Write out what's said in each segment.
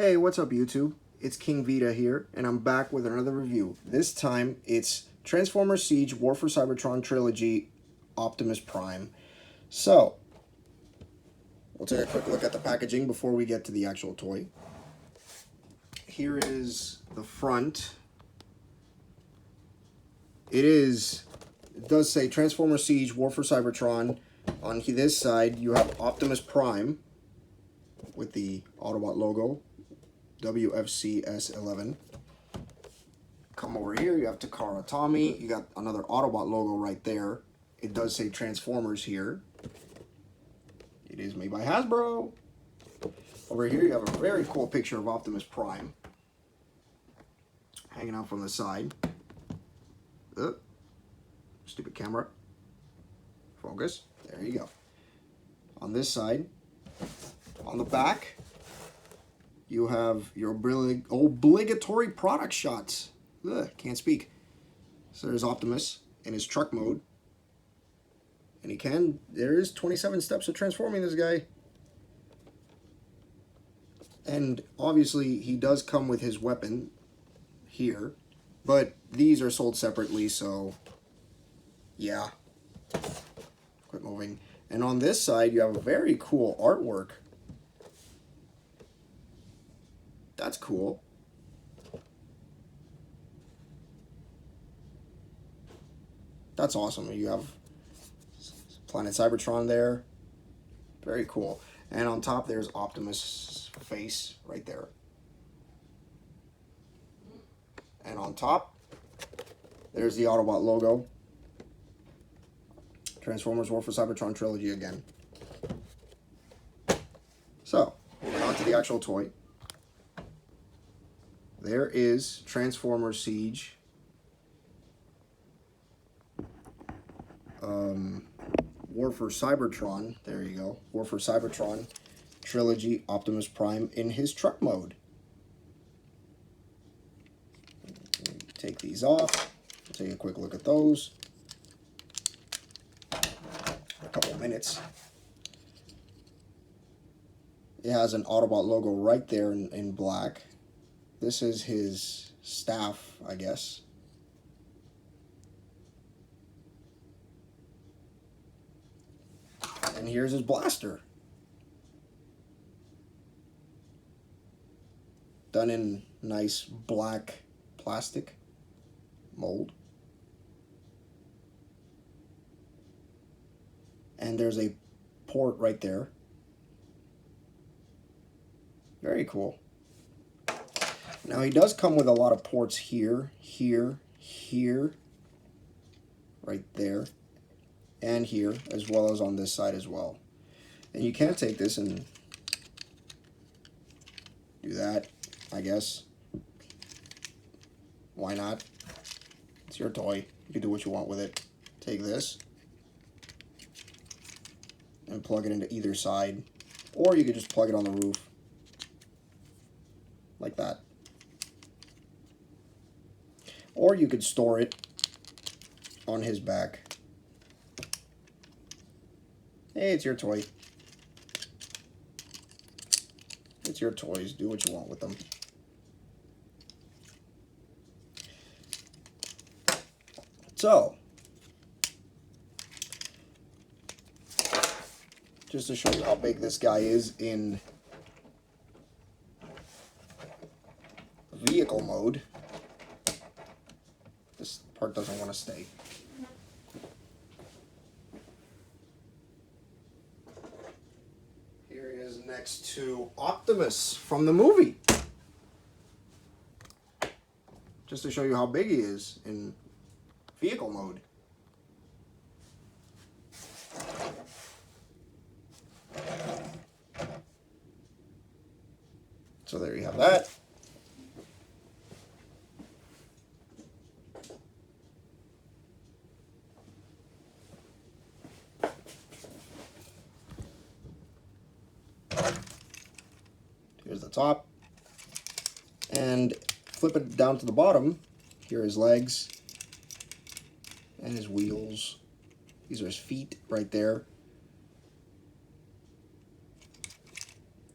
Hey, what's up YouTube? It's King Vita here, and I'm back with another review. This time, it's Transformers Siege War for Cybertron Trilogy Optimus Prime. So, we'll take a quick look at the packaging before we get to the actual toy. Here is the front. It does say Transformers Siege War for Cybertron. On this side, you have Optimus Prime with the Autobot logo. WFCS11. Come over here, you have Takara Tommy. You got another Autobot logo right there. It does say Transformers here. It is made by Hasbro. Over here you have a very cool picture of Optimus Prime hanging out from the side. Stupid camera. Focus. There you go. On this side, on the back, you have your obligatory product shots. Can't speak. So there's Optimus in his truck mode. And there is 27 steps of transforming this guy. And obviously he does come with his weapon here. But these are sold separately, so yeah. Quit moving. And on this side you have a very cool artwork. That's cool. That's awesome. You have Planet Cybertron there. Very cool. And on top there's Optimus' face right there. And on top, there's the Autobot logo. Transformers War for Cybertron Trilogy again. So, moving on to the actual toy. There is Transformers Siege. War for Cybertron. There you go. War for Cybertron Trilogy Optimus Prime in his truck mode. Take these off. Take a quick look at those. A couple of minutes. It has an Autobot logo right there in black. This is his staff, I guess. And here's his blaster. Done in nice black plastic mold. And there's a port right there. Very cool. Now he does come with a lot of ports here, here, here, right there, and here, as well as on this side as well. And you can take this and do that, I guess. Why not? It's your toy. You can do what you want with it. Take this and plug it into either side. Or you could just plug it on the roof. Like that. Or you could store it on his back. Hey, it's your toy. It's your toys. Do what you want with them. So, just to show you how big this guy is in vehicle mode. This part doesn't want to stay. Here he is next to Optimus from the movie. Just to show you how big he is in vehicle mode. So there you have that. Here's the top. And flip it down to the bottom. Here are his legs. And his wheels. These are his feet right there.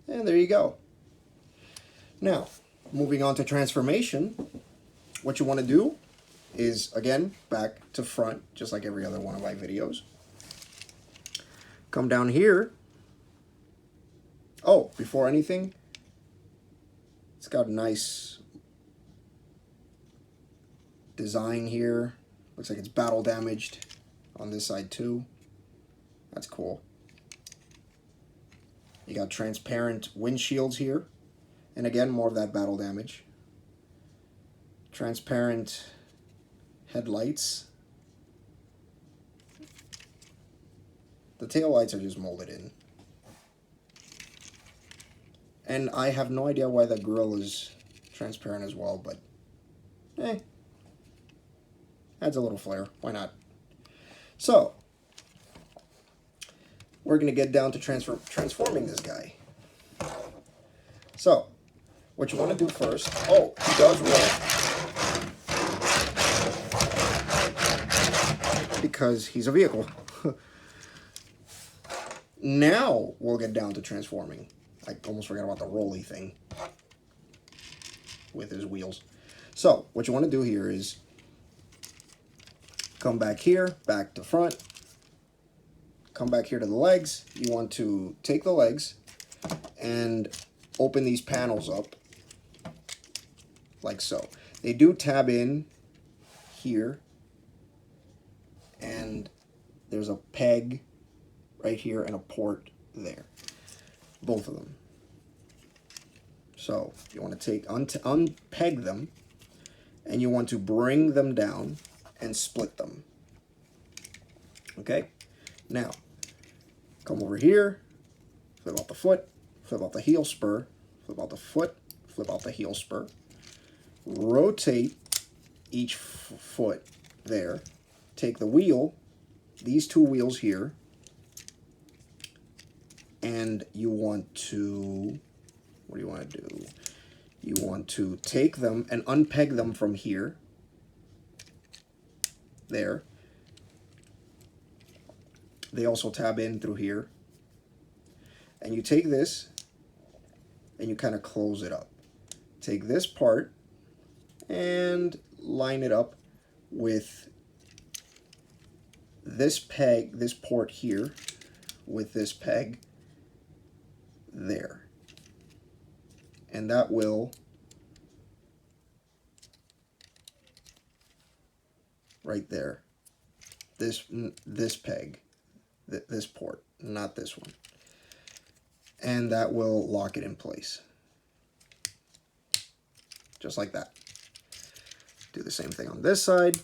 And there you go. Now, moving on to transformation, what you want to do is, again, back to front, just like every other one of my videos. Come down here. Oh, before anything, it's got a nice design here. Looks like it's battle damaged on this side too. That's cool. You got transparent windshields here. And again, more of that battle damage. Transparent headlights. The taillights are just molded in. And I have no idea why the grille is transparent as well, but adds a little flair. Why not? So, we're going to get down to transforming this guy. So, what you want to do first, oh, he does roll. Because he's a vehicle. Now, we'll get down to transforming. I almost forgot about the rolly thing with his wheels. So, what you want to do here is come back here, back to front. Come back here to the legs. You want to take the legs and open these panels up like so. They do tab in here, and there's a peg right here and a port there. Both of them. So you want to take unpeg them, and you want to bring them down and split them. Okay? Now, come over here, flip out the foot, flip out the heel spur, flip out the foot, flip out the heel spur, rotate each foot there, take the wheel, these two wheels here, and you want to, what do you want to do? You want to take them and unpeg them from here, there. They also tab in through here. And you take this and you kind of close it up. Take this part and line it up with this peg, this port here, with this peg there. And that will, right there, this peg, this port, not this one. And that will lock it in place. Just like that. Do the same thing on this side.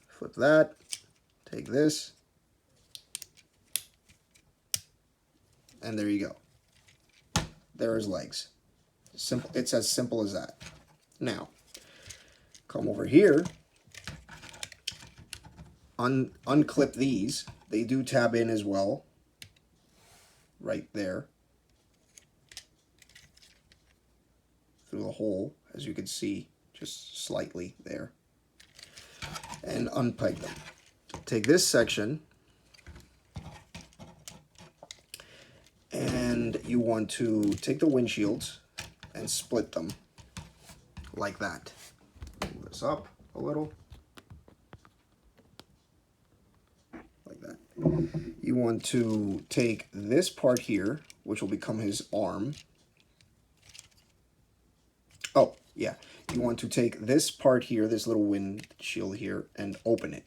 Flip that. Take this. And there you go. There are his legs. Simple. It's as simple as that. Now, come over here. Unclip these. They do tab in as well. Right there. Through the hole, as you can see, just slightly there. And unpeg them. Take this section, and you want to take the windshields and split them like that. Move this up a little. Like that. You want to take this part here, which will become his arm. Oh, yeah. You want to take this part here, this little windshield here, and open it.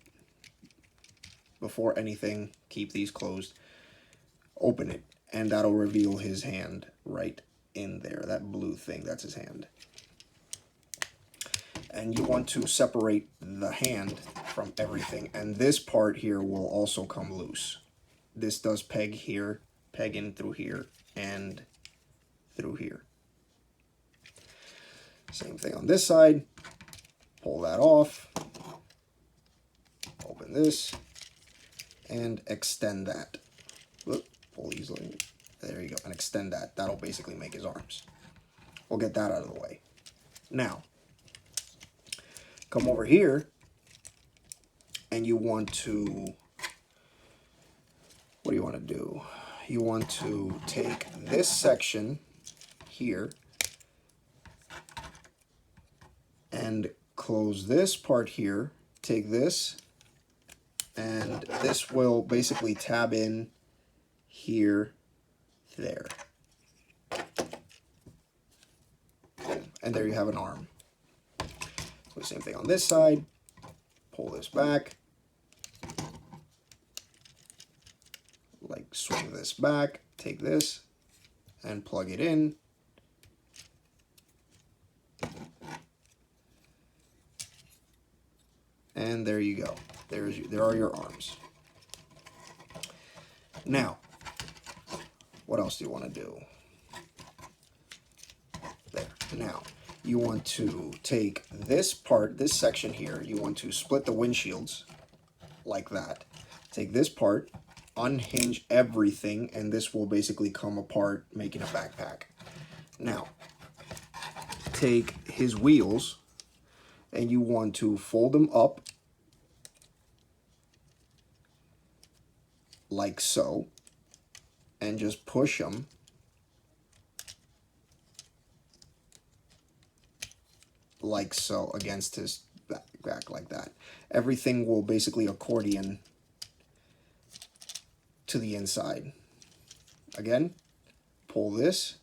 Before anything, keep these closed. Open it, and that'll reveal his hand right in there. That blue thing, that's his hand. And you want to separate the hand from everything. And this part here will also come loose. This does peg here, peg in through here, and through here. Same thing on this side. Pull that off. Open this. And extend that. Whoop, pull easily. There you go. And extend that. That'll basically make his arms. We'll get that out of the way. Now, come over here. And you want to... What do you want to do? You want to take this section here and close this part here. Take this, and this will basically tab in here, there. And there you have an arm. So same thing on this side. Pull this back. Like swing this back, take this, and plug it in. And there you go. There are your arms. Now, what else do you want to do? There. Now, you want to take this part, this section here, you want to split the windshields like that. Take this part, unhinge everything, and this will basically come apart, making a backpack. Now, take his wheels, and you want to fold them up like so, and just push them like so against his back like that. Everything will basically accordion to the inside. Again, pull this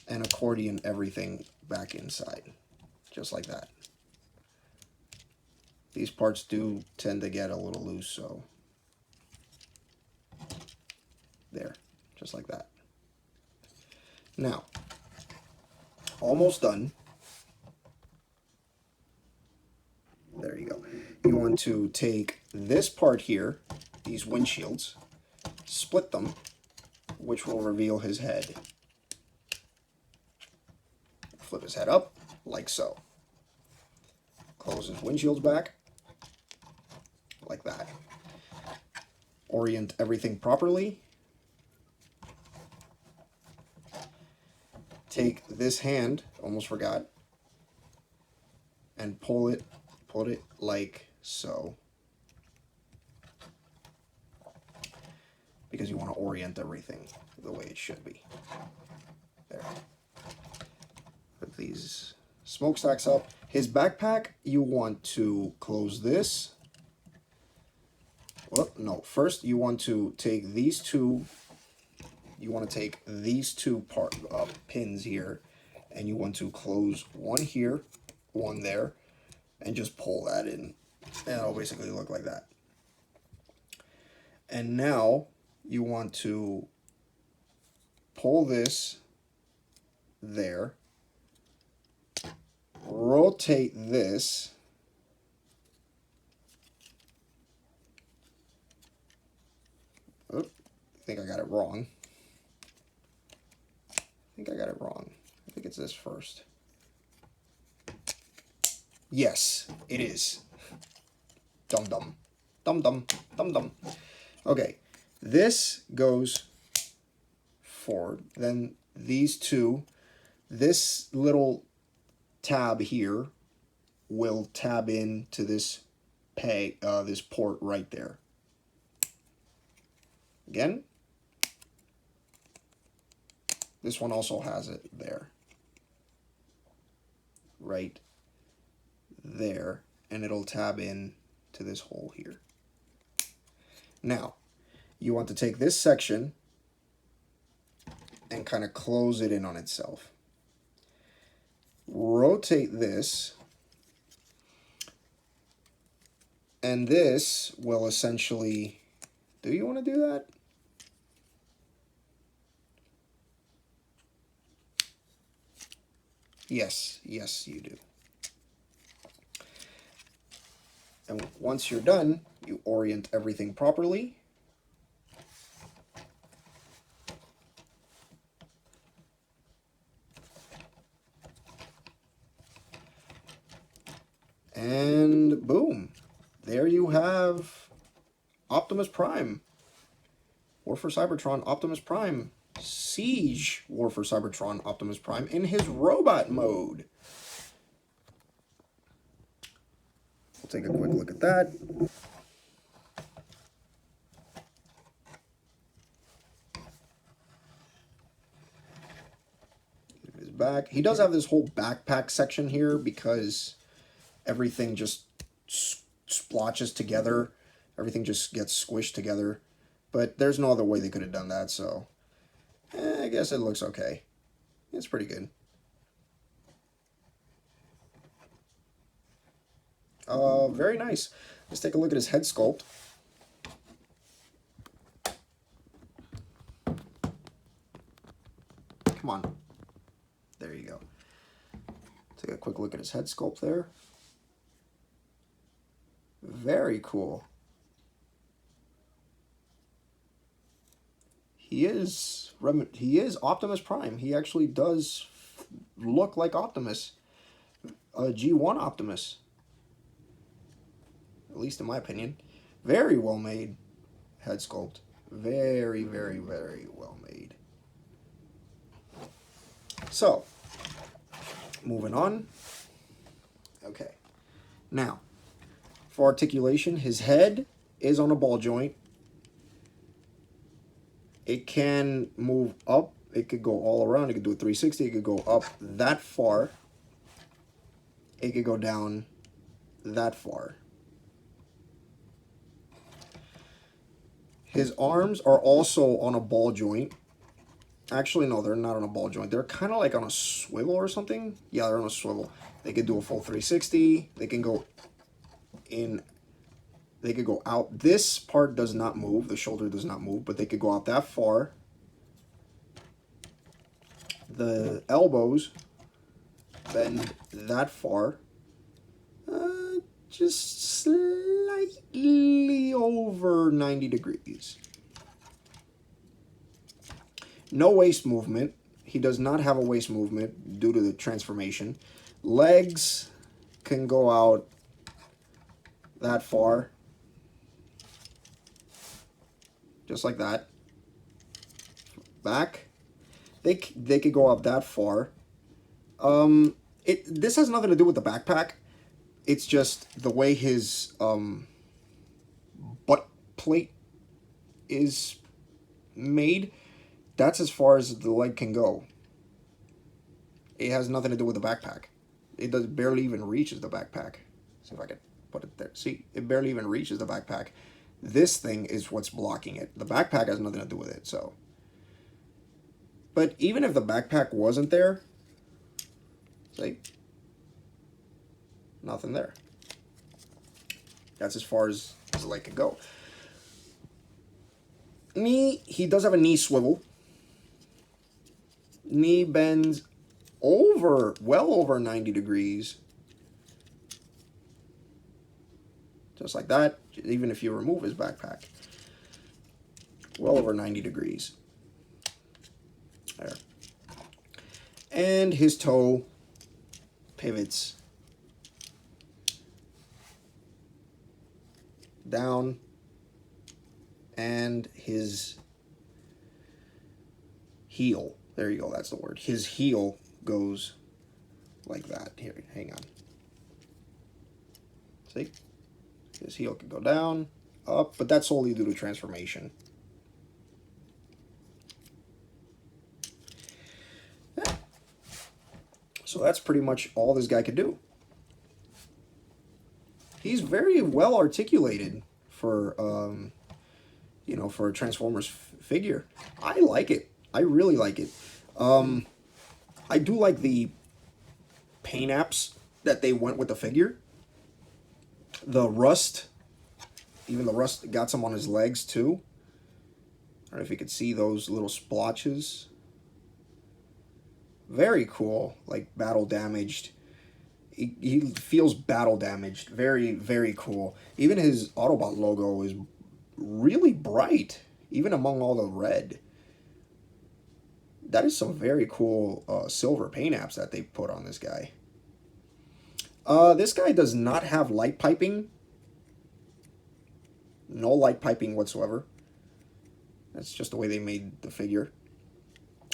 and accordion everything back inside, just like that. These parts do tend to get a little loose, so there, just like that. Now, almost done. There you go. You want to take this part here, these windshields, split them, which will reveal his head. Flip his head up, like so. Close his windshields back, like that. Orient everything properly. Take this hand, almost forgot, and pull it like so. Because you want to orient everything the way it should be. There. Put these smokestacks up. His backpack, you want to close this. Well, no, first you want to take these two. You want to take these two pins here, and you want to close one here, one there, and just pull that in. And it'll basically look like that. And now you want to pull this there, rotate this, oh, I think I got it wrong. I think it's this first. Yes, it is. Dum dum. Dum dum. Dum dum. Okay, this goes forward. Then these two, this little tab here will tab into this this port right there. Again, this one also has it there, right there, and it'll tab in to this hole here. Now, you want to take this section and kind of close it in on itself. Rotate this, and this will essentially, do you want to do that? Yes, yes you do. And once you're done, you orient everything properly. And boom, there you have Optimus Prime. War for Cybertron Optimus Prime. Siege War for Cybertron Optimus Prime in his robot mode. We'll take a quick look at that. His back. He does have this whole backpack section here because everything just splotches together. Everything just gets squished together. But there's no other way they could have done that, so I guess it looks okay. It's pretty good. Very nice. Let's take a look at his head sculpt. Come on. There you go. Take a quick look at his head sculpt there. Very cool. He is Optimus Prime. He actually does look like Optimus. G1 Optimus. At least in my opinion. Very well made head sculpt. Very, very, very well made. So, moving on. Okay. Now, for articulation, his head is on a ball joint. It can move up. It could go all around. It could do a 360. It could go up that far. It could go down that far. His arms are also on a ball joint. Actually, no, they're not on a ball joint. They're kind of like on a swivel or something. Yeah, they're on a swivel. They could do a full 360. They can go in. They could go out. This part does not move. The shoulder does not move, but they could go out that far. The elbows bend that far. Just slightly over 90 degrees. No waist movement. He does not have a waist movement due to the transformation. Legs can go out that far. Just like that. Back. They could go up that far. This has nothing to do with the backpack. It's just the way his butt plate is made. That's as far as the leg can go. It has nothing to do with the backpack. It does barely even reaches the backpack. See if I can put it there. See, it barely even reaches the backpack. This thing is what's blocking it. The backpack has nothing to do with it, so. But even if the backpack wasn't there, see? Nothing there. That's as far as the leg can go. Knee, he does have a knee swivel. Knee bends well over 90 degrees. Just like that, even if you remove his backpack. Well over 90 degrees. There. And his toe pivots down, and his heel, there you go, that's the word. His heel goes like that. Here, hang on. See? His heel can go down, up, but that's solely due to transformation. Yeah. So that's pretty much all this guy could do. He's very well articulated for, you know, for a Transformers figure. I like it. I really like it. I do like the paint apps that they went with the figure. The rust, even the rust got some on his legs too. I don't know if you could see those little splotches. Very cool, like battle damaged. He feels battle damaged. Very, very cool. Even his Autobot logo is really bright, even among all the red. That is some very cool silver paint apps that they put on this guy. This guy does not have light piping. No light piping whatsoever. That's just the way they made the figure.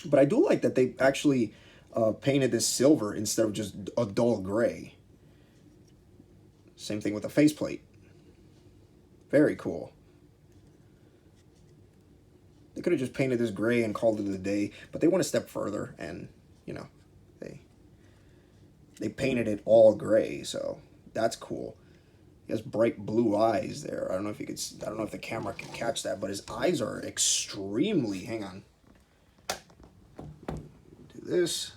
But I do like that they actually painted this silver instead of just a dull gray. Same thing with the faceplate. Very cool. They could have just painted this gray and called it a day, but they went a step further, and, you know, They painted it all gray, so that's cool. He has bright blue eyes there. I don't know if you could. I don't know if the camera can catch that, but his eyes are extremely. Hang on. Do this.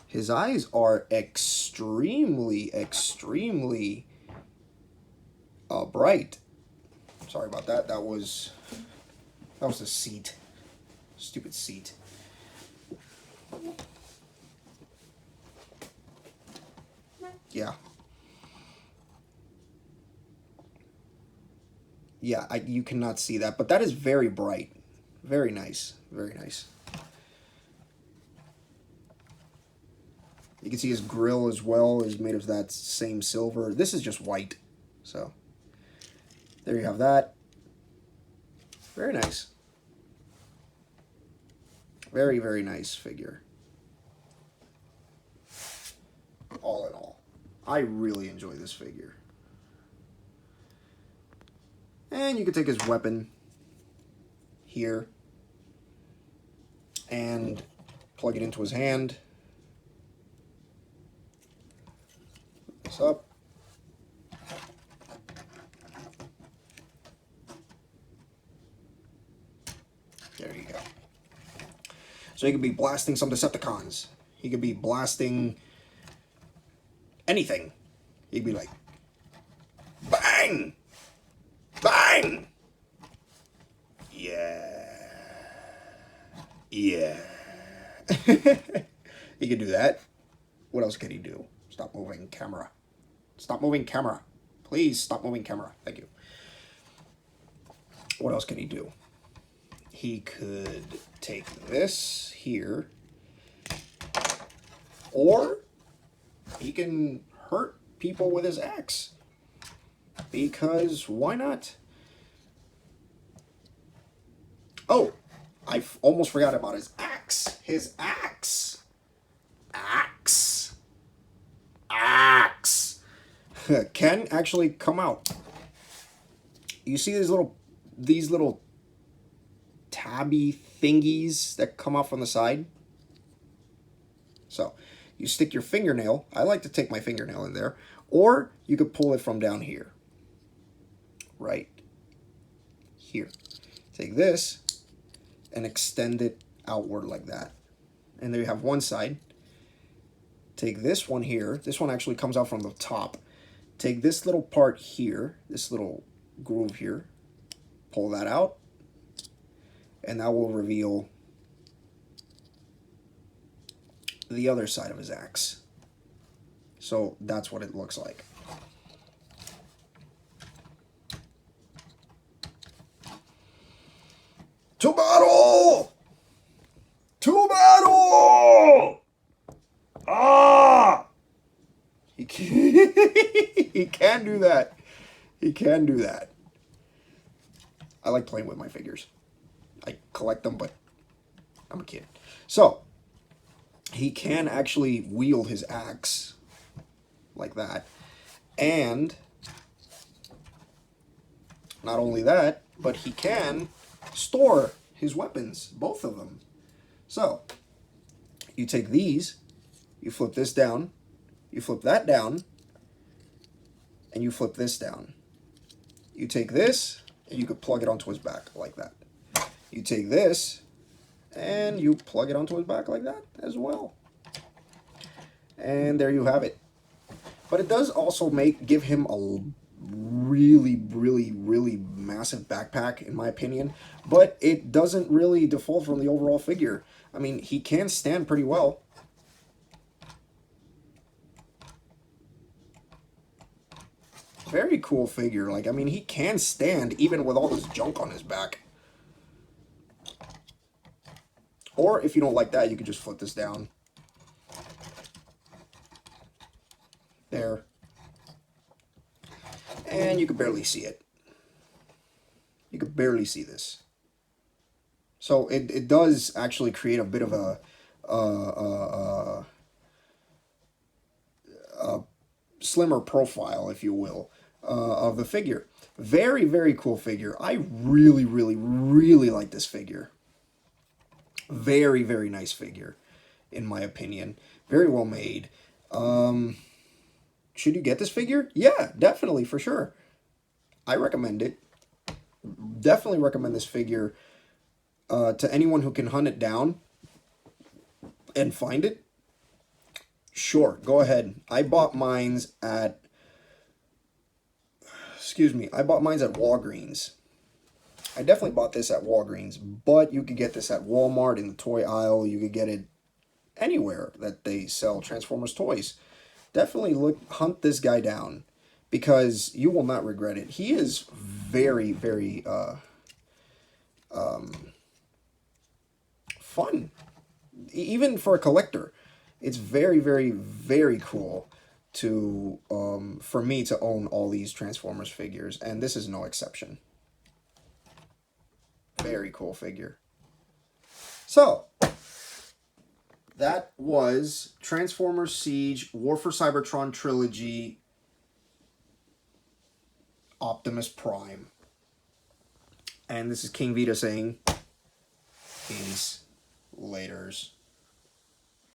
His eyes are extremely bright. Sorry about that. That was the seat. Stupid seat. Yeah. Yeah, you cannot see that, but that is very bright. Very nice. Very nice. You can see his grill as well is made of that same silver. This is just white. So, there you have that. Very nice. Very, very nice figure. All in all, I really enjoy this figure. And you can take his weapon here and plug it into his hand. This up. There you go. So he could be blasting some Decepticons. He could be blasting anything. He could be like, bang! Bang! Yeah. Yeah. He could do that. What else could he do? Stop moving camera. Stop moving camera. Please stop moving camera. Thank you. What else can he do? He could take this here. Or he can hurt people with his axe. Because why not? Oh, I almost forgot about his axe. His axe. Axe. Axe. Can actually come out. You see these little tabby thingies that come out from the side? So, you stick your fingernail. I like to take my fingernail in there. Or you could pull it from down here. Right here. Take this and extend it outward like that. And there you have one side. Take this one here. This one actually comes out from the top. Take this little part here, this little groove here. Pull that out. And that will reveal the other side of his axe. So that's what it looks like. To battle! To battle! Ah! He can, he can do that. He can do that. I like playing with my figures. I collect them, but I'm a kid. So, he can actually wield his axe like that. And not only that, but he can store his weapons, both of them. So, you take these, you flip this down, you flip that down, and you flip this down. You take this, and you could plug it onto his back like that. You take this, and you plug it onto his back like that as well. And there you have it. But it does also give him a really massive backpack, in my opinion. But it doesn't really default from the overall figure. I mean, he can stand pretty well. Very cool figure. Like, I mean, he can stand even with all this junk on his back. Or if you don't like that, you could just flip this down. There. And you could barely see it. You could barely see this. So it does actually create a bit of a slimmer profile, if you will, of the figure. Very cool figure. I really like this figure. Very nice figure. in my opinion. Very well made. Should you get this figure? Yeah, definitely, for sure. I recommend it. Definitely recommend this figure to anyone who can hunt it down and find it. Sure, go ahead. I bought mines at, I bought mines at Walgreens. I definitely bought this at Walgreens, but you could get this at Walmart in the toy aisle. You could get it anywhere that they sell Transformers toys. Definitely hunt this guy down because you will not regret it. He is very, very fun. Even for a collector, it's very, very, very cool to for me to own all these Transformers figures, and this is no exception. Very cool figure. So, that was Transformers Siege, War for Cybertron Trilogy, Optimus Prime. And this is King Vita saying, peace, laters.